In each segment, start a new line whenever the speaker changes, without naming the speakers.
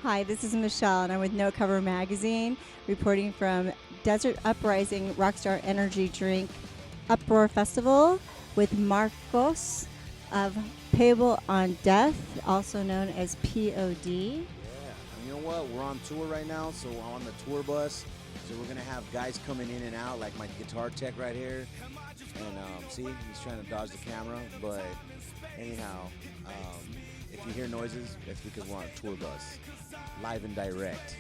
Hi, this is Michelle, and I'm with No Cover Magazine, reporting from Desert Uprising Rockstar Energy Drink Uproar Festival with Marcos of Payable on Death, also known as P.O.D.
Yeah, you know what? We're on tour right now, so I'm on the tour bus. So we're gonna have guys coming in and out, like my guitar tech right here. And see, he's trying to dodge the camera. But anyhow, if you hear noises, that's because we're on a tour bus, live and direct.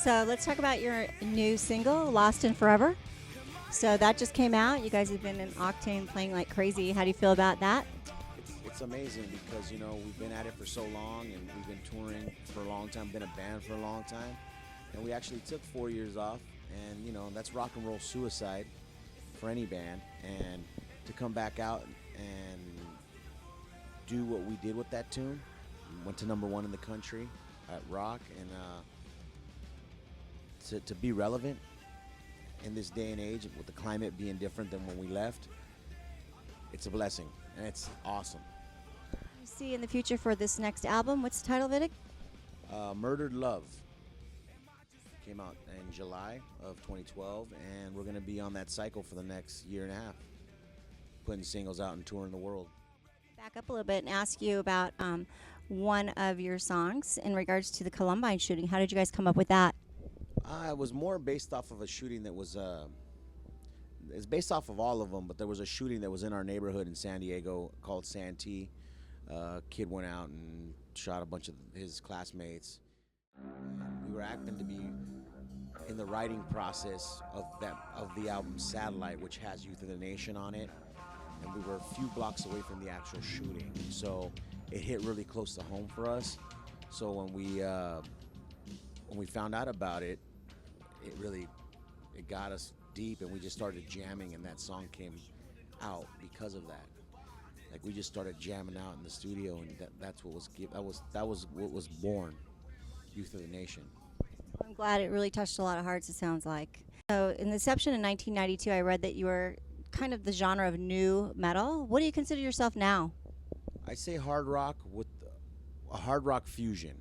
So let's talk about your new single, Lost and Forever. So that just came out. You guys have been in Octane playing like crazy. How do you feel about that?
It's amazing because we've been at it for so long, and we've been touring for a long time, been a band for a long time, and we actually took 4 years off, and that's rock and roll suicide for any band, and to come back out and do what we did with that tune, went to #1 in the country at rock, and to be relevant in this day and age with the climate being different than when we left, it's a blessing and it's awesome.
You see in the future for this next album, what's the title of it?
Murdered Love came out in July of 2012, and we're going to be on that cycle for the next year and a half, putting singles out and touring the world.
Back up a little bit and ask you about one of your songs in regards to the Columbine shooting. How did you guys come up with that?
It was more based off of a shooting that was it's based off of all of them, but there was a shooting that was in our neighborhood in San Diego called Santee. Kid went out and shot a bunch of his classmates. We were happened to be in the writing process of the album Satellite, which has Youth of the Nation on it, and we were a few blocks away from the actual shooting, so it hit really close to home for us. So when we found out about it, it got us deep, and we just started jamming, and that song came out because of that. Like, we just started jamming out in the studio, and that was what was born, Youth of the Nation.
I'm glad it really touched a lot of hearts, it sounds like. So in Inception in 1992, I read that you were kind of the genre of new metal. What do you consider yourself now?
I say hard rock with a hard rock fusion.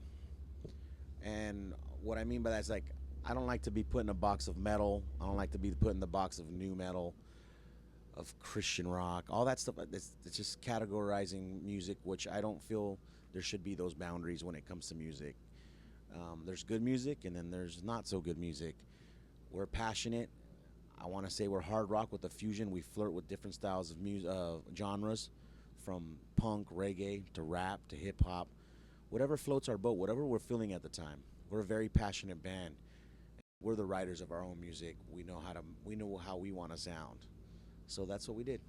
And what I mean by that is, like, I don't like to be put in a box of metal. I don't like to be put in the box of new metal, of Christian rock, all that stuff. It's just categorizing music, which I don't feel there should be those boundaries when it comes to music. There's good music, and then there's not so good music. We're passionate. I want to say we're hard rock with a fusion. We flirt with different styles of music, genres, from punk, reggae, to rap, to hip hop, whatever floats our boat, whatever we're feeling at the time. We're a very passionate band. We're the writers of our own music. We know how we want to sound. So that's what we did.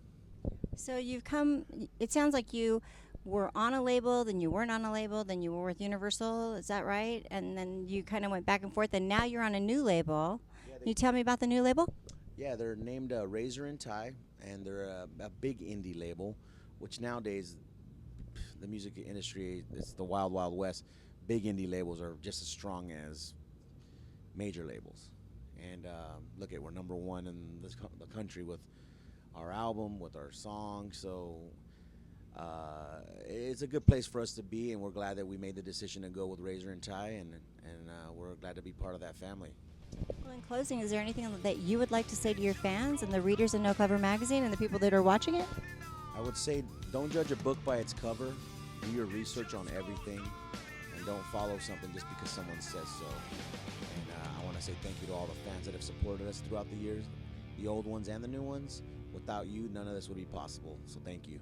So it sounds like you were on a label, then you weren't on a label, then you were with Universal, is that right? And then you kind of went back and forth, and now you're on a new label.
Yeah,
Can you tell me about the new label?
Yeah, they're named Razor and Tie, and they're a big indie label, which nowadays, the music industry, it's the wild, wild west. Big indie labels are just as strong as major labels. And look, we're #1 in the country with our album, with our song. So it's a good place for us to be, and we're glad that we made the decision to go with Razor and Tie, and we're glad to be part of that family.
Well, in closing, is there anything that you would like to say to your fans and the readers of No Cover Magazine and the people that are watching it?
I would say, don't judge a book by its cover. Do your research on everything, and don't follow something just because someone says so. And I want to say thank you to all the fans that have supported us throughout the years, the old ones and the new ones. Without you, none of this would be possible, so thank you.